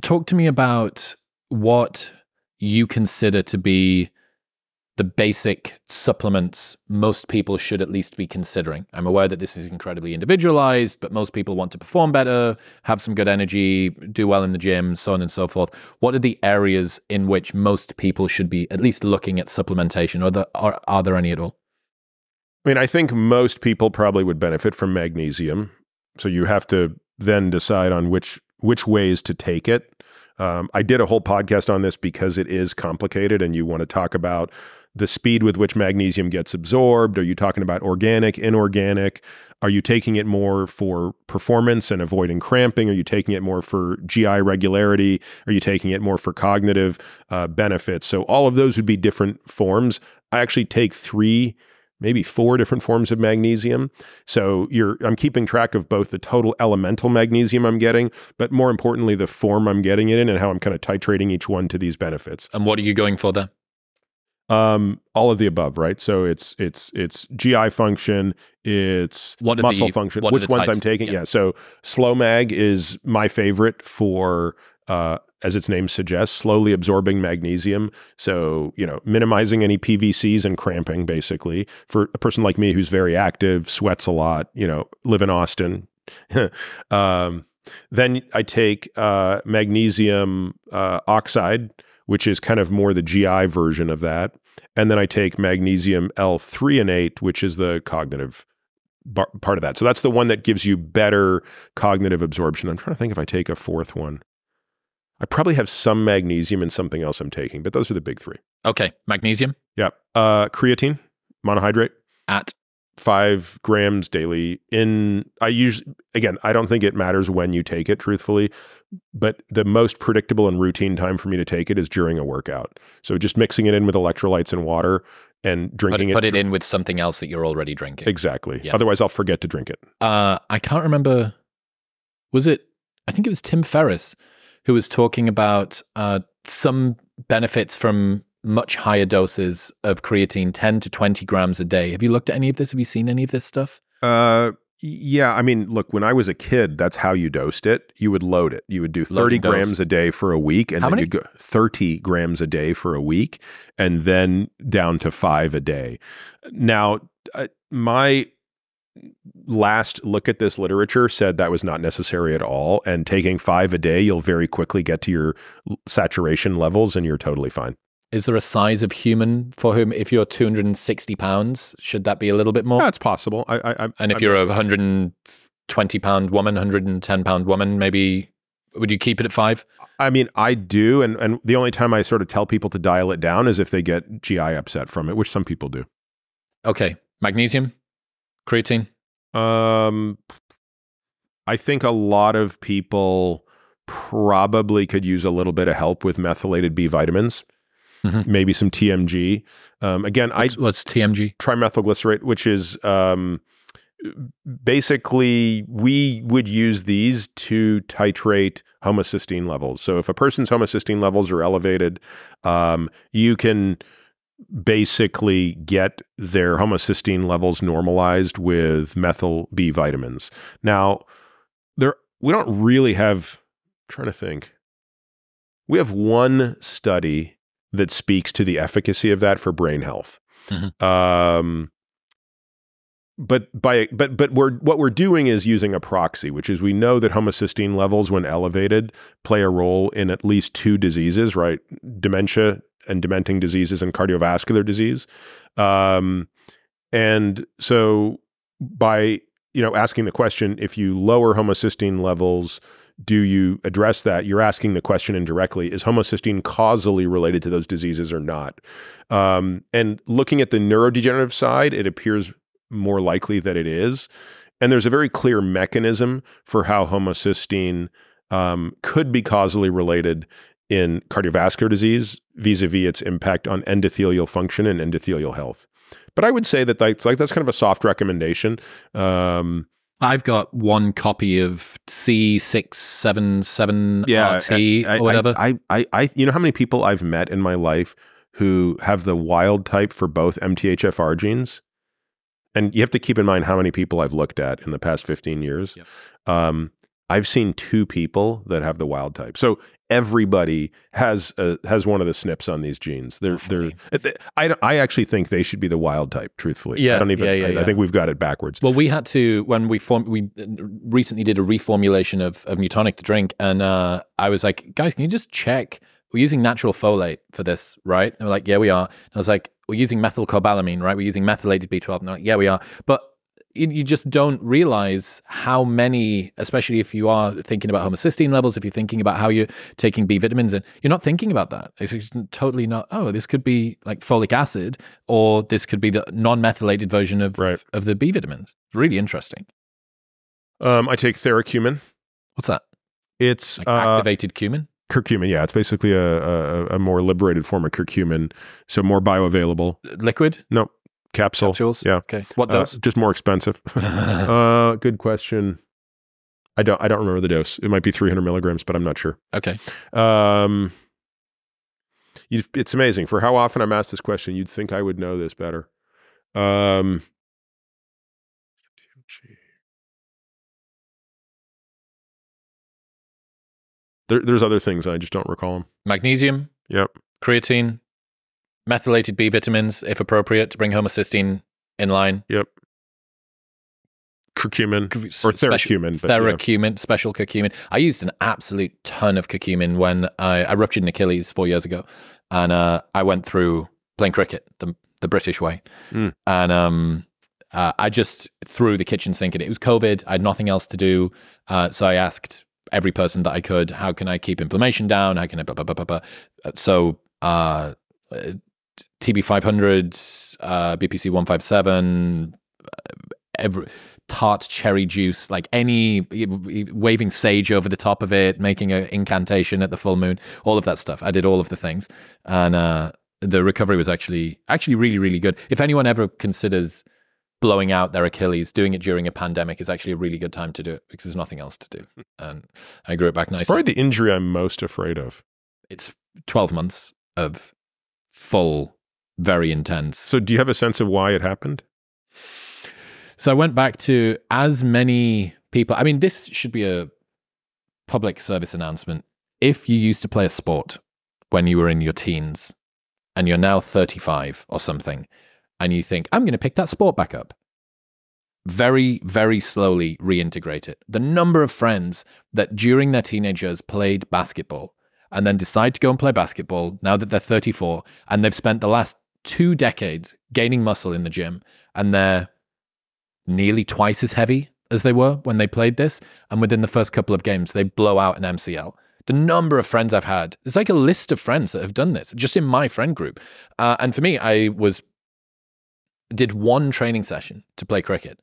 talk to me about what you consider to be the basic supplements most people should at least be considering. I'm aware that this is incredibly individualized, but most people want to perform better, have some good energy, do well in the gym, so on and so forth. What are the areas in which most people should be at least looking at supplementation, or are there any at all? I mean, I think most people probably would benefit from magnesium. So you have to then decide on which ways to take it. I did a whole podcast on this because it is complicated, and you want to talk about the speed with which magnesium gets absorbed. Are you talking about organic, inorganic? Are you taking it more for performance and avoiding cramping? Are you taking it more for GI regularity? Are you taking it more for cognitive benefits? So all of those would be different forms. I actually take 3, maybe 4 different forms of magnesium. So I'm keeping track of both the total elemental magnesium I'm getting, but more importantly, the form I'm getting it in and how I'm kind of titrating each one to these benefits. And what are you going for there? All of the above, right? So it's GI function, it's muscle function. Which ones I'm taking? Yes. Yeah. So Slow Mag is my favorite for, as its name suggests, slowly absorbing magnesium. So, minimizing any PVCs and cramping, basically. For a person like me who's very active, sweats a lot, live in Austin. Then I take magnesium oxide, which is kind of more the GI version of that. And then I take magnesium L-threonate, which is the cognitive part of that. So that's the one that gives you better cognitive absorption. I'm trying to think if I take a 4th one. I probably have some magnesium and something else I'm taking, but those are the big 3. Okay. Magnesium? Yeah. Creatine, monohydrate. At? 5 grams daily. I don't think it matters when you take it, truthfully, but the most predictable and routine time for me to take it is during a workout. So just mixing it in with electrolytes and water and drinking it. Put it in with something else that you're already drinking. Exactly. Yeah. Otherwise, I'll forget to drink it. I can't remember. I think it was Tim Ferriss who was talking about some benefits from much higher doses of creatine, 10 to 20 grams a day. Have you looked at any of this? Have you seen any of this stuff? Yeah. I mean, look, when I was a kid, that's how you dosed it. You would load it. You would do 30 grams a day for a week. And then you'd go 30 grams a day for a week, and then down to 5 a day. Now, my last look at this literature said that was not necessary at all. And taking 5 a day, you'll very quickly get to your saturation levels and you're totally fine. Is there a size of human for whom, if you're 260 pounds, should that be a little bit more? That's possible. And if you're a 120-pound woman, 110-pound woman, maybe, would you keep it at 5? I mean, I do. And the only time I sort of tell people to dial it down is if they get GI upset from it, which some people do. Okay. Magnesium? Creatine? I think a lot of people probably could use a little bit of help with methylated B vitamins. Mm-hmm. Maybe some TMG. Again, what's TMG? Trimethylglycerate, which is basically we would use these to titrate homocysteine levels. So if a person's homocysteine levels are elevated, you can basically get their homocysteine levels normalized with methyl B vitamins. Now, we don't really have, I'm trying to think, we have one study that speaks to the efficacy of that for brain health. Mm-hmm. But what we're doing is using a proxy, which is we know that homocysteine levels, when elevated, play a role in at least 2 diseases, right? Dementia and dementing diseases and cardiovascular disease. And so by asking the question, if you lower homocysteine levels, do you address that? You're asking the question indirectly, is homocysteine causally related to those diseases or not? And looking at the neurodegenerative side, it appears more likely that it is. And there's a very clear mechanism for how homocysteine could be causally related in cardiovascular disease vis-a-vis its impact on endothelial function and endothelial health. But I would say that that's kind of a soft recommendation. I've got one copy of C677RT or whatever. You know how many people I've met in my life who have the wild type for both MTHFR genes? And you have to keep in mind how many people I've looked at in the past 15 years. Yep. I've seen 2 people that have the wild type. So everybody has one of the SNPs on these genes. I actually think they should be the wild type, truthfully. Yeah, I don't even, I think we've got it backwards. Well, we had to, when we recently did a reformulation of Newtonic to drink, and I was like, guys, can you just check? We're using natural folate for this, right? And they're like, yeah, we are. And I was like, we're using methylcobalamin, right? We're using methylated B12. And they're like, yeah, we are. But you just don't realize how many, especially if you are thinking about homocysteine levels, if you're thinking about how you're taking B vitamins, and you're not thinking about that. It's just totally not, oh, this could be like folic acid, or this could be the non-methylated version of the B vitamins. It's really interesting. I take theracumin. What's that? It's like activated cumin? Curcumin, yeah. It's basically a more liberated form of curcumin, so more bioavailable. Liquid? No. Capsules, yeah. Okay. What dose? Just more expensive. Good question. I don't remember the dose. It might be 300 milligrams, but I'm not sure. Okay. It's amazing for how often I'm asked this question. You'd think I would know this better. There's other things I just don't recall them. Magnesium. Yep. Creatine. Methylated B vitamins, if appropriate, to bring homocysteine in line. Yep. Curcumin or theracumin. Theracumin, special curcumin. I used an absolute ton of curcumin when I ruptured an Achilles 4 years ago, and I went through playing cricket the British way, and I just threw the kitchen sink at it. It was COVID. I had nothing else to do, so I asked every person that I could, how can I keep inflammation down? How can I blah blah blah blah blah? So TB500, BPC 157, tart cherry juice, like any, waving sage over the top of it, making an incantation at the full moon, all of that stuff. I did all of the things, and the recovery was actually really, really good. If anyone ever considers blowing out their Achilles, doing it during a pandemic is actually a really good time to do it, because there's nothing else to do. And I grew it back nicely. It's probably the injury I'm most afraid of. It's 12 months of full, very intense. So do you have a sense of why it happened? So I went back to as many people. I mean, this should be a public service announcement. If you used to play a sport when you were in your teens and you're now 35 or something, and you think, I'm going to pick that sport back up, very, very slowly reintegrate it. The number of friends that during their teenage years played basketball and then decide to go and play basketball now that they're 34, and they've spent the last 2 decades gaining muscle in the gym, and they're nearly twice as heavy as they were when they played this, and within the first couple of games, they blow out an MCL. The number of friends I've had, it's like a list of friends that have done this, just in my friend group. And for me, I did 1 training session to play cricket,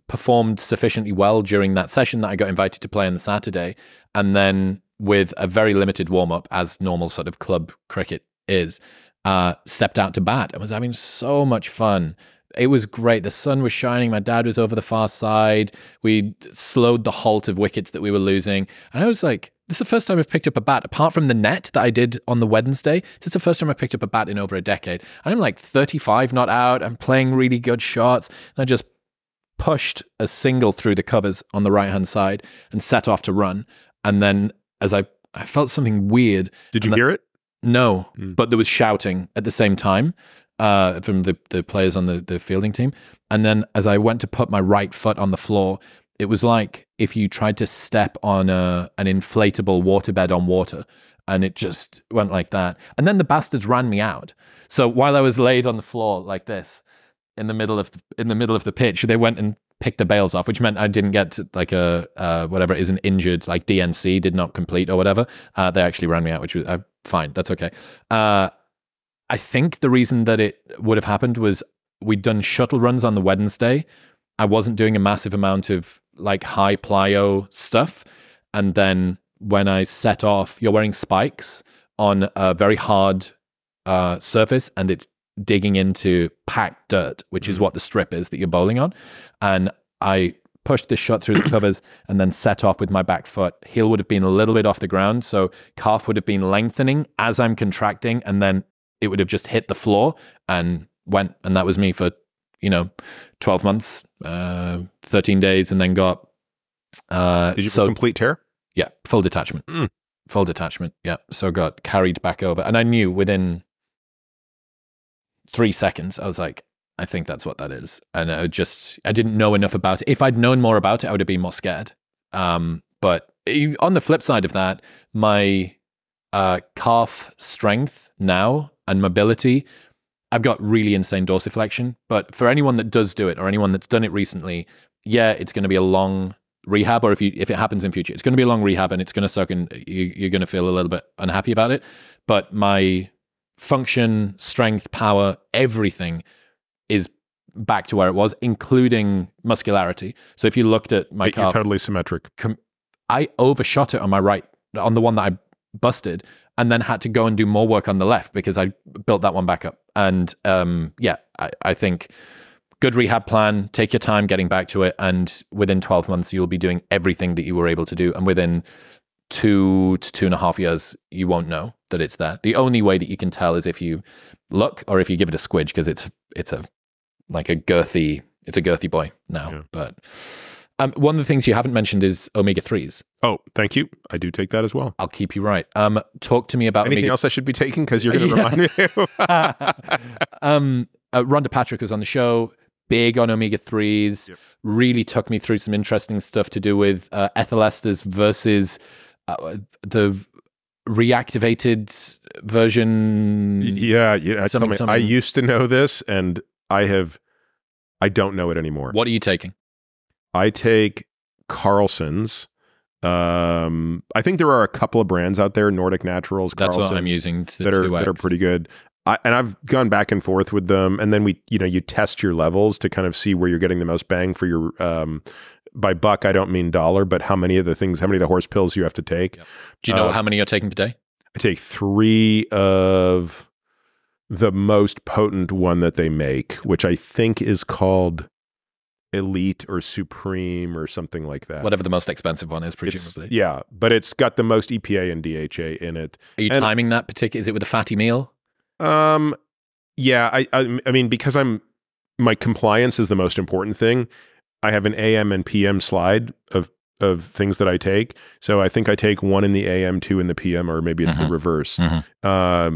performed sufficiently well during that session that I got invited to play on the Saturday, and then with a very limited warm-up, as normal sort of club cricket is, stepped out to bat and was having so much fun. It was great. The sun was shining. My dad was over the far side. We slowed the halt of wickets that we were losing. And I was like, this is the first time I've picked up a bat, apart from the net that I did on the Wednesday. This is the first time I picked up a bat in over a decade. And I'm like 35 not out. I'm playing really good shots. And I just pushed a single through the covers on the right-hand side and set off to run. And then as I felt something weird. Did you hear it? No, but there was shouting at the same time from the players on the fielding team. And then as I went to put my right foot on the floor, it was like if you tried to step on an inflatable waterbed on water, and it just went like that. And then the bastards ran me out. So while I was laid on the floor like this in the middle of the pitch, they went and picked the bails off, which meant I didn't get like whatever it is, an injured, like DNC, did not complete or whatever. They actually ran me out, which was fine. That's okay. I think the reason that it would have happened was we'd done shuttle runs on the Wednesday. I wasn't doing a massive amount of like high plyo stuff. And then when I set off, you're wearing spikes on a very hard surface, and it's digging into packed dirt, which is what the strip is that you're bowling on. And I pushed this shot through the covers and then set off with my back foot. Heel would have been a little bit off the ground, so calf would have been lengthening as I'm contracting, and then it would have just hit the floor and went. And that was me for 12 months, 13 days, and then got Did you complete tear? Yeah, full detachment. Full detachment, yeah. So got carried back over. And I knew within 3 seconds, I was like, I think that's what that is. And I didn't know enough about it. If I'd known more about it, I would have been more scared. But on the flip side of that, my calf strength now and mobility, I've got really insane dorsiflexion. But for anyone that does do it or anyone that's done it recently, yeah, it's going to be a long rehab, or if it happens in future, it's going to be a long rehab and it's going to suck and you're going to feel a little bit unhappy about it. But my function, strength, power, everything is back to where it was, including muscularity. So if you looked at my calf, you're totally symmetric. I overshot it on my right, on the one that I busted, and then had to go and do more work on the left because I built that one back up. And yeah, I think good rehab plan, take your time getting back to it, and within 12 months, you'll be doing everything that you were able to do. And within 2 to 2.5 years, you won't know that it's there. The only way that you can tell is if you look or if you give it a squidge, because it's a girthy boy now. Yeah. But one of the things you haven't mentioned is omega-3s. Oh, thank you. I do take that as well. I'll keep you right. Talk to me about anything else I should be taking, because you're going to remind me. Rhonda Patrick was on the show. Big on omega-3s, really took me through some interesting stuff to do with ethyl esters versus the reactivated version. Yeah. I used to know this, and I don't know it anymore. What are you taking? I take Carlson's. I think there are a couple of brands out there, Nordic Naturals, That's Carlson's, what I'm using that are pretty good. And I've gone back and forth with them, and then you test your levels to kind of see where you're getting the most bang for your, by buck, I don't mean dollar, but how many of the horse pills you have to take. Yep. Do you know how many you're taking per day? I take 3 of the most potent one that they make, which I think is called Elite or Supreme or something like that. Whatever the most expensive one is, presumably. Yeah, but it's got the most EPA and DHA in it. Are you timing that particular? Is it with a fatty meal? Yeah, I mean, because my compliance is the most important thing. I have an AM and PM slide of things that I take. So I think I take 1 in the AM, 2 in the PM, or maybe it's the reverse. But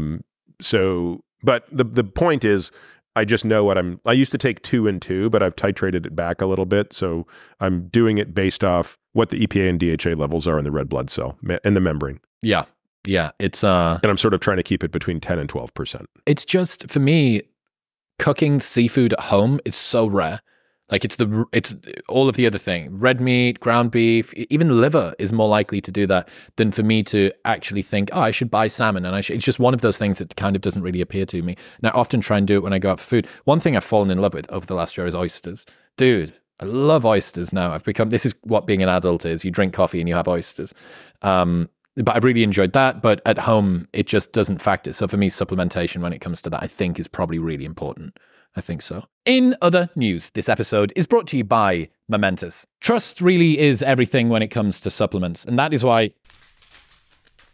the point is, I just know I used to take 2 and 2, but I've titrated it back a little bit. So I'm doing it based off what the EPA and DHA levels are in the red blood cell and the membrane. Yeah. Yeah, it's and I'm sort of trying to keep it between 10 and 12%. It's just, for me, cooking seafood at home is so rare. Like it's all of the other thing. Red meat, ground beef, even liver is more likely to do that than for me to actually think, oh, I should buy salmon. And it's just one of those things that kind of doesn't really appear to me. And I often try and do it when I go out for food. One thing I've fallen in love with over the last year is oysters. Dude, I love oysters now. This is what being an adult is. You drink coffee and you have oysters. But I've really enjoyed that. But at home, it just doesn't factor. So for me, supplementation when it comes to that, I think is probably really important. I think so. In other news, this episode is brought to you by Momentous. Trust really is everything when it comes to supplements. And that is why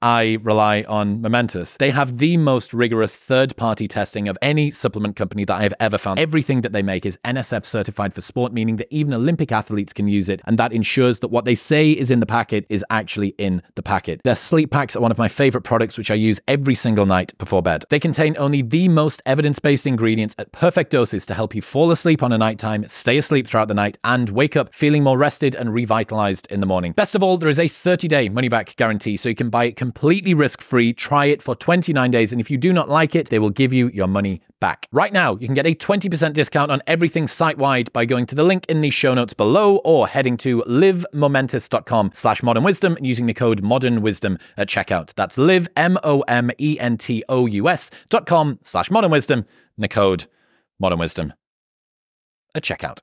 I rely on Momentous. They have the most rigorous third-party testing of any supplement company that I have ever found. Everything that they make is NSF certified for sport, meaning that even Olympic athletes can use it, and that ensures that what they say is in the packet is actually in the packet. Their sleep packs are one of my favorite products, which I use every single night before bed. They contain only the most evidence-based ingredients at perfect doses to help you fall asleep on a nighttime, stay asleep throughout the night, and wake up feeling more rested and revitalized in the morning. Best of all, there is a 30-day money-back guarantee, so you can buy it completely risk-free. Try it for 29 days, and if you do not like it, they will give you your money back. Right now, you can get a 20% discount on everything site-wide by going to the link in the show notes below or heading to livemomentous.com/modernwisdom and using the code modernwisdom at checkout. That's live, momentos.com/modernwisdom and the code modernwisdom at checkout.